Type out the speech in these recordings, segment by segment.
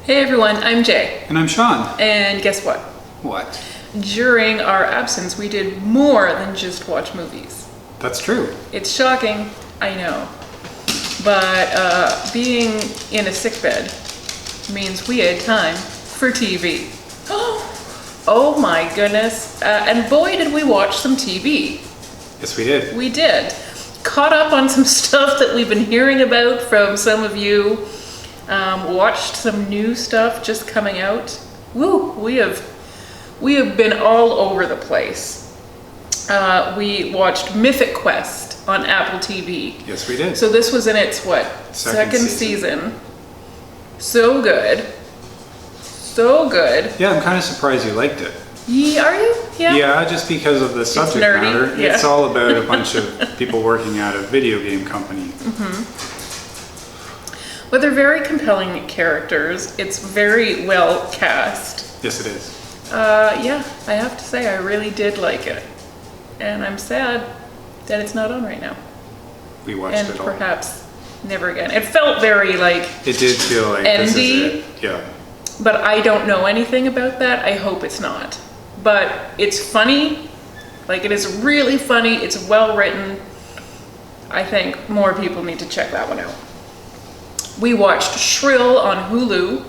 Hey everyone, I'm Jay. And I'm Sean. And guess what? What? During our absence, we did more than just watch movies. That's true. It's shocking, I know. But being in a sickbed means we had time for TV. Oh my goodness. And boy, did we watch some TV. Yes, we did. We did. Caught up on some stuff that we've been hearing about from some of you. Watched some new stuff just coming out. Woo! We have been all over the place. We watched Mythic Quest on Apple TV. Yes, we did. So this was in its second season. So good. So good. Yeah, I'm kind of surprised you liked it. Are you? Yeah. Yeah, just because of the subject matter. Yeah. It's all about a bunch of people working at a video game company. Mm-hmm. But they're very compelling characters. It's very well cast. Yes, it is. Yeah, I have to say I really did like it. And I'm sad that it's not on right now. We watched it all. And perhaps never again. It felt very like... It did feel like endy, this is it. Yeah. But I don't know anything about that. I hope it's not. But it's funny. Like, it is really funny. It's well written. I think more people need to check that one out. We watched Shrill on Hulu,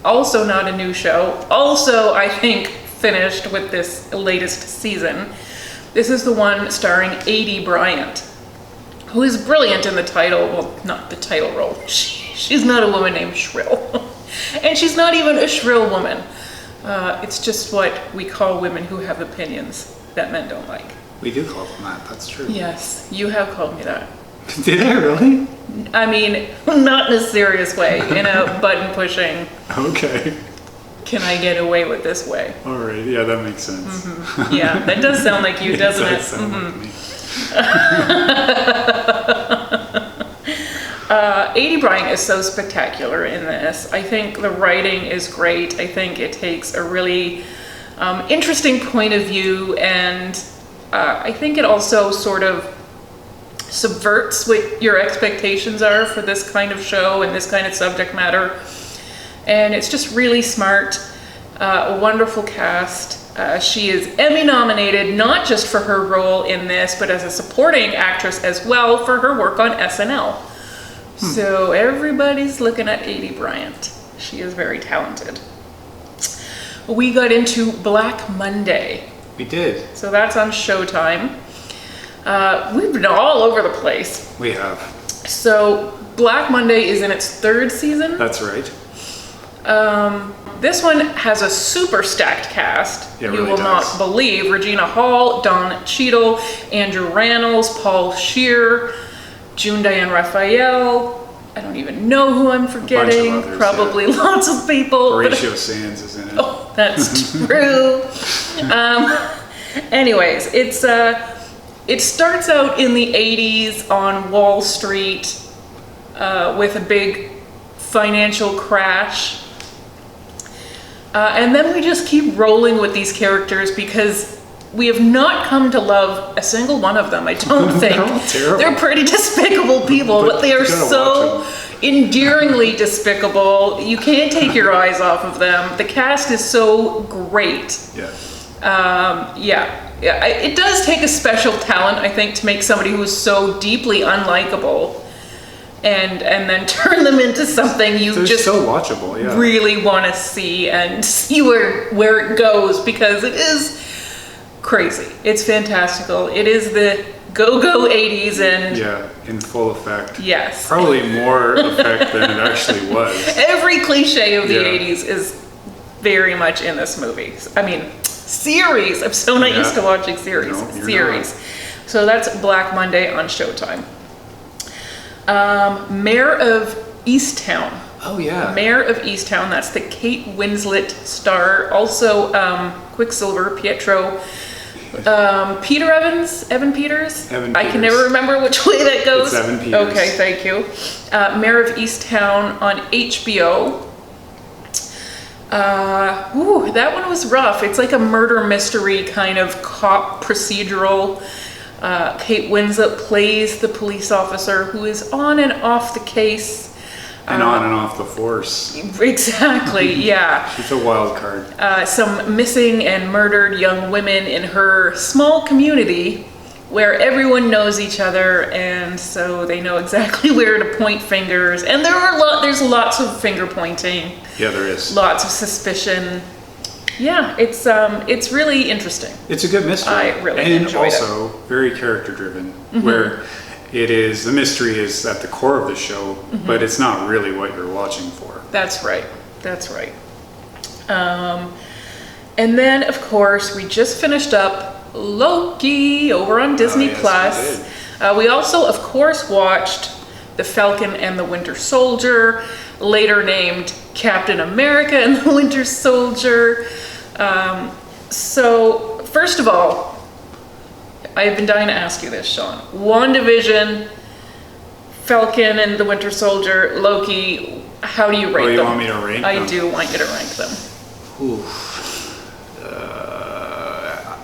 also not a new show, also I think finished with this latest season. This is the one starring Aidy Bryant, who is brilliant in the title, well, not the title role. She's not a woman named Shrill, and she's not even a shrill woman. It's just what we call women who have opinions that men don't like. We do call them that, that's true. Yes, you have called me that. Did I really? I mean, not in a serious way, in a button pushing. Okay. Can I get away with this way? All right, yeah, that makes sense. Mm-hmm. Yeah, that does sound like you, doesn't it? Does sound like me. Aidy Bryant is so spectacular in this. I think the writing is great. I think it takes a really interesting point of view, and I think it also sort of subverts what your expectations are for this kind of show and this kind of subject matter. And it's just really smart, a wonderful cast. She is Emmy nominated, not just for her role in this, but as a supporting actress as well for her work on SNL. So everybody's looking at Aidy Bryant. She is very talented. We got into Black Monday. We did. So that's on Showtime. We've been all over the place. We have. So Black Monday is in its third season. That's right. This one has a super stacked cast. It You really will does. not believe. Regina Hall, Don Cheadle, Andrew Rannells, Paul Scheer, Diane Raphael. I don't even know who I'm forgetting. others, Probably lots of people. Horatio Sands is in it. Oh, that's true. Anyways, it starts out in the 80s on Wall Street with a big financial crash. And then we just keep rolling with these characters because we have not come to love a single one of them, I don't think. They're all terrible. They're pretty despicable people, but they are you gotta so watch endearingly despicable. You can't take your eyes off of them. The cast is so great. Yeah. Yeah, it does take a special talent, I think, to make somebody who is so deeply unlikable and then turn them into something They're just so watchable, yeah. really want to see and see where it goes, because it is crazy. It's fantastical. It is the go-go 80s and... Yeah, in full effect. Yes. Probably more effect than it actually was. Every cliche of the Yeah. 80s is very much in this movie. I mean, series. I'm so not used to watching series. No, you're series. not. So that's Black Monday on Showtime. Mayor of Easttown. Oh, yeah. Mayor of Easttown. That's the Kate Winslet star. Also, Quicksilver, Pietro. Peter Evans? Evan Peters? Evan I can Peters. never remember which way that goes. It's Evan Peters. Okay, thank you. Mayor of Easttown on HBO. That one was rough. It's like a murder mystery kind of cop procedural. Kate Winslet plays the police officer who is on and off the case. And on and off the force. Exactly, yeah. She's a wild card. Some missing and murdered young women in her small community where everyone knows each other, and so they know exactly where to point fingers. And there's lots of finger pointing. Yeah, there is. Lots of suspicion. Yeah, it's really interesting. It's a good mystery. I really enjoyed it. And also very character driven, where the mystery is at the core of the show, but it's not really what you're watching for. That's right. And then, of course, we just finished up Loki over on Disney Plus. We also, of course, watched The Falcon and the Winter Soldier, later named Captain America and the Winter Soldier. So, first of all, I've been dying to ask you this, Sean. WandaVision, Falcon and the Winter Soldier, Loki, how do you rate them? You want me to rank them? I do want you to rank them.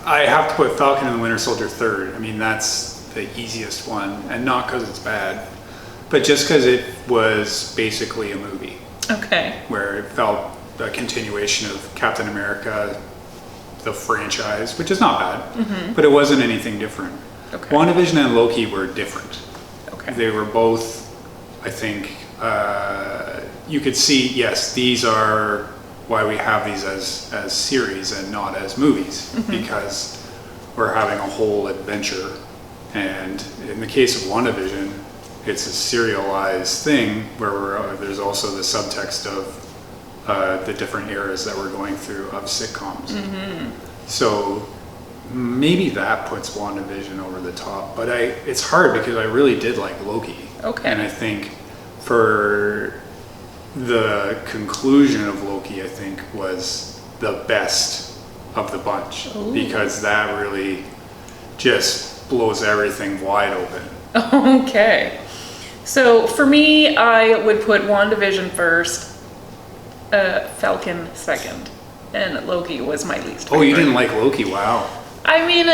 I have to put Falcon and the Winter Soldier third. I mean, that's the easiest one, and not because it's bad, but just because it was basically a movie. Okay. Where it felt a continuation of Captain America, the franchise, which is not bad, but it wasn't anything different. Okay. WandaVision and Loki were different. Okay. They were both, I think, you could see, yes, these are why we have these as series and not as movies, because we're having a whole adventure. And in the case of WandaVision, it's a serialized thing where there's also the subtext of the different eras that we're going through of sitcoms. So maybe that puts WandaVision over the top, but it's hard because I really did like Loki. Okay. And I think for the conclusion of Loki, I think was the best of the bunch. Ooh. Because that really just blows everything wide open. Okay. So for me, I would put WandaVision first, Falcon second, and Loki was my least favorite. Oh, you didn't like Loki? Wow. I mean,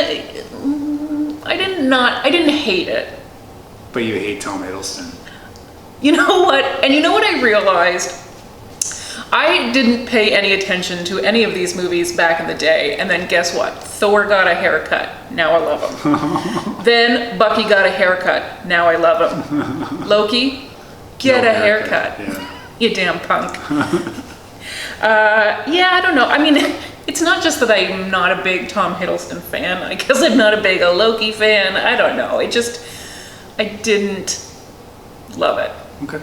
I didn't hate it. But you hate Tom Hiddleston. You know what? And you know what I realized? I didn't pay any attention to any of these movies back in the day, and then guess what? Thor got a haircut. Now I love him. Then Bucky got a haircut. Now I love him. Loki, get a haircut. Yeah. You damn punk. Yeah, I don't know. I mean, it's not just that I'm not a big Tom Hiddleston fan. I guess I'm not a big Loki fan. I don't know. I didn't love it. Okay.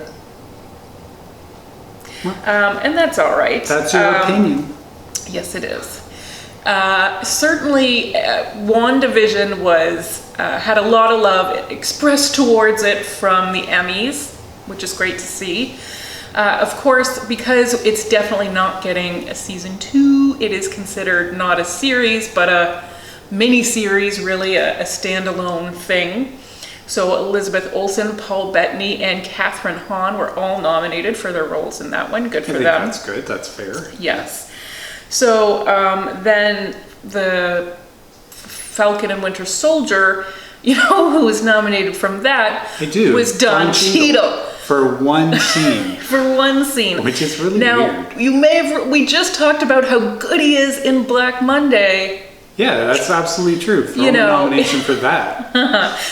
And that's all right. That's your opinion. Yes, it is. Certainly, WandaVision had a lot of love expressed towards it from the Emmys, which is great to see. Of course, because it's definitely not getting a season 2, it is considered not a series, but a mini-series, really a standalone thing. So Elizabeth Olsen, Paul Bettany, and Catherine Hahn were all nominated for their roles in that one. Good for them. That's good. That's fair. Yes. So then the Falcon and Winter Soldier, you know who was nominated from that? I do. Was Don Cheadle. For one scene. For one scene. Which is really weird. Now, we just talked about how good he is in Black Monday. Yeah, that's absolutely true. Throw a nomination for that.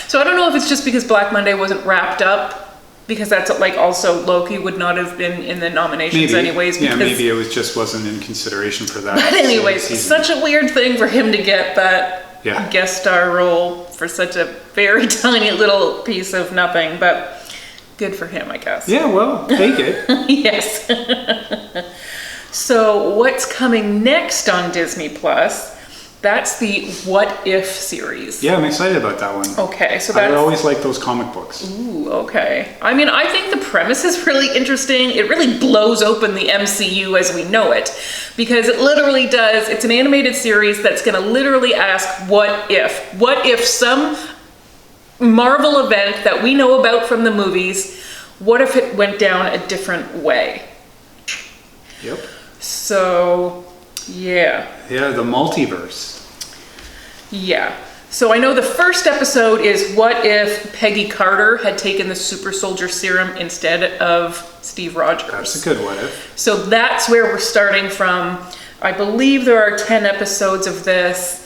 So I don't know if it's just because Black Monday wasn't wrapped up, because that's like also Loki would not have been in the nominations anyways. Yeah, maybe it just wasn't in consideration for that. But anyways, such a weird thing for him to get that guest star role for such a very tiny little piece of nothing, but good for him, I guess. Yeah, well, take it. Yes. So what's coming next on Disney Plus? That's the What If series. Yeah, I'm excited about that one. Okay, so I always like those comic books. Ooh, okay. I mean, I think the premise is really interesting. It really blows open the MCU as we know it, because it literally does. It's an animated series that's going to literally ask, what if? What if some Marvel event that we know about from the movies, what if it went down a different way? Yep. So, yeah. Yeah, the multiverse. Yeah. So I know the first episode is what if Peggy Carter had taken the super soldier serum instead of Steve Rogers? That's a good what if. So that's where we're starting from. I believe there are 10 episodes of this.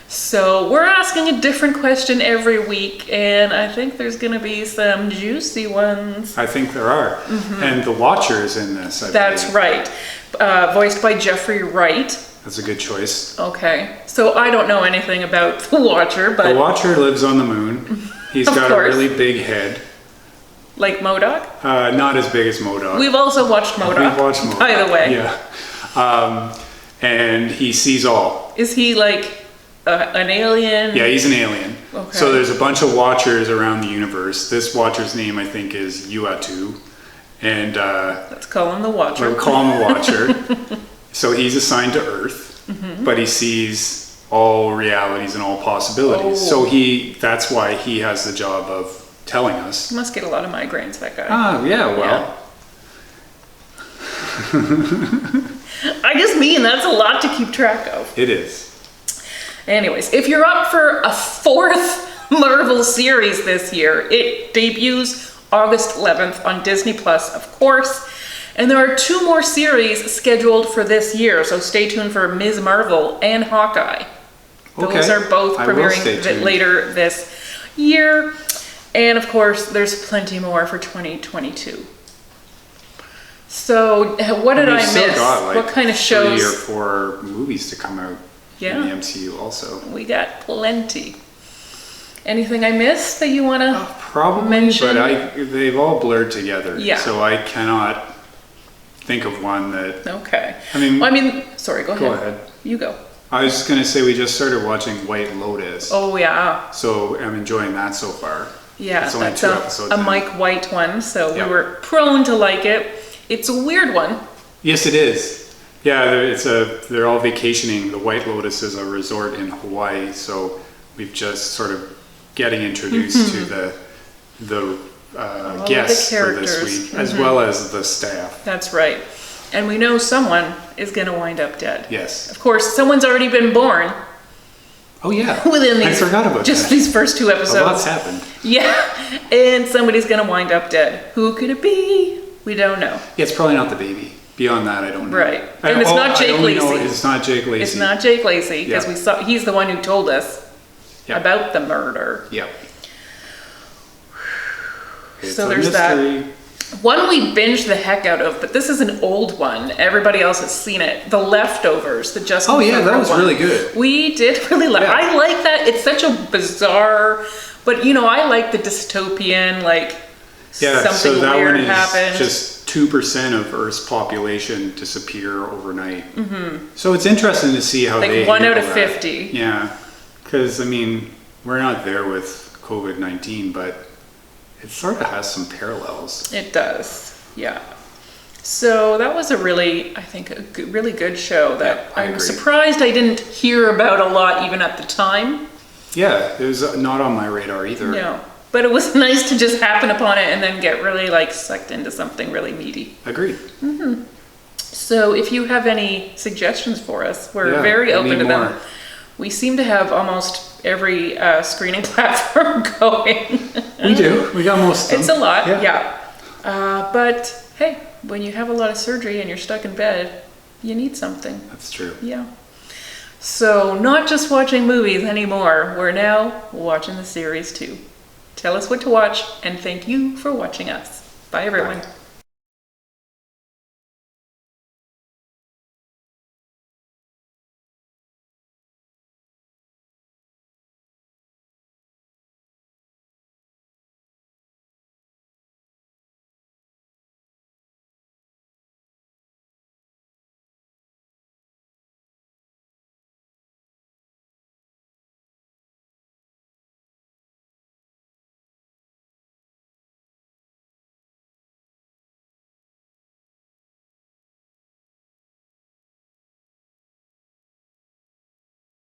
So we're asking a different question every week, and I think there's going to be some juicy ones. I think there are. And the Watcher is in this, I That's believe. right. Voiced by Jeffrey Wright. That's a good choice. Okay. So I don't know anything about the Watcher, but... The Watcher lives on the moon. He's Of got course. a really big head. Like MODOK? Not as big as MODOK. We've also watched MODOK, We've watched MODOK. by the way. Yeah. And he sees all. Is he like an alien? Yeah, he's an alien. Okay. So there's a bunch of Watchers around the universe. This Watcher's name, I think, is Uatu. And Let's call him the Watcher. we'll call him the Watcher. So he's assigned to Earth, but he sees all realities and all possibilities. Oh. So that's why he has the job of telling us. He must get a lot of migraines, that guy. Ah, yeah, well. I just mean that's a lot to keep track of. It is. Anyways, if you're up for a fourth Marvel series this year, it debuts August 11th on Disney Plus, of course. And there are 2 more series scheduled for this year, so stay tuned for Ms. Marvel and Hawkeye. Those Okay. are both I will stay premiering a bit tuned. later this year. And of course, there's plenty more for 2022. So, what did I We've miss? still got, like, What kind of 3 or shows? 4 movies to come out Yeah. in the MCU also. We got plenty. Anything I missed that you want to Probably, mention? but they've all blurred together. Yeah. So I cannot think of one that... Okay. I mean, Sorry, go ahead. go ahead. You go. I was just going to say we just started watching White Lotus. Oh, yeah. So I'm enjoying that so far. Yeah, It's only that's 2 episodes a in. Mike White one, so Yep. we were prone to like it. It's a weird one. Yes, it is. Yeah, they're all vacationing. The White Lotus is a resort in Hawaii, so we've just sort of getting introduced to the guests for this characters. week, as well as the staff. That's right. And we know someone is going to wind up dead. Yes. Of course, someone's already been born Oh yeah. within these, I forgot about just that. these first 2 A episodes. lot's happened. Yeah, and somebody's going to wind up dead. Who could it be? We don't know. Yeah, it's probably not the baby. Beyond that, I don't know. Right. And it's not Jake I only know Lacey. It's not Jake Lacey. It's not Jake Lacey, because Yeah. he's the one who told us Yeah. about the murder. Yep. It's So a there's mystery. that. One we binged the heck out of, but this is an old one. Everybody else has seen it. The Leftovers, the Justin Oh yeah, that Timberlake was one. really good. We did really like. Yeah. I like that. It's such a bizarre, but I like the dystopian, like Yeah, something so that weird one is happened. just 2% of Earth's population disappear overnight. Mm-hmm. So it's interesting to see how Like they 1 out of handle that. 50. Yeah, because we're not there with COVID-19, but it sort of has some parallels. It does, yeah. So that was I think, a really good show that Yeah, I I'm agree. surprised I didn't hear about a lot even at the time. Yeah, it was not on my radar either. No, but it was nice to just happen upon it and then get really sucked into something really meaty. Agreed. So if you have any suggestions for us, we're Yeah, very we open need to them. more. We seem to have almost every screening platform going. We do. We got most of them. It's a lot, Yeah. yeah. But hey, when you have a lot of surgery and you're stuck in bed, you need something. That's true. Yeah. So not just watching movies anymore. We're now watching the series too. Tell us what to watch, and thank you for watching us. Bye, everyone. Bye.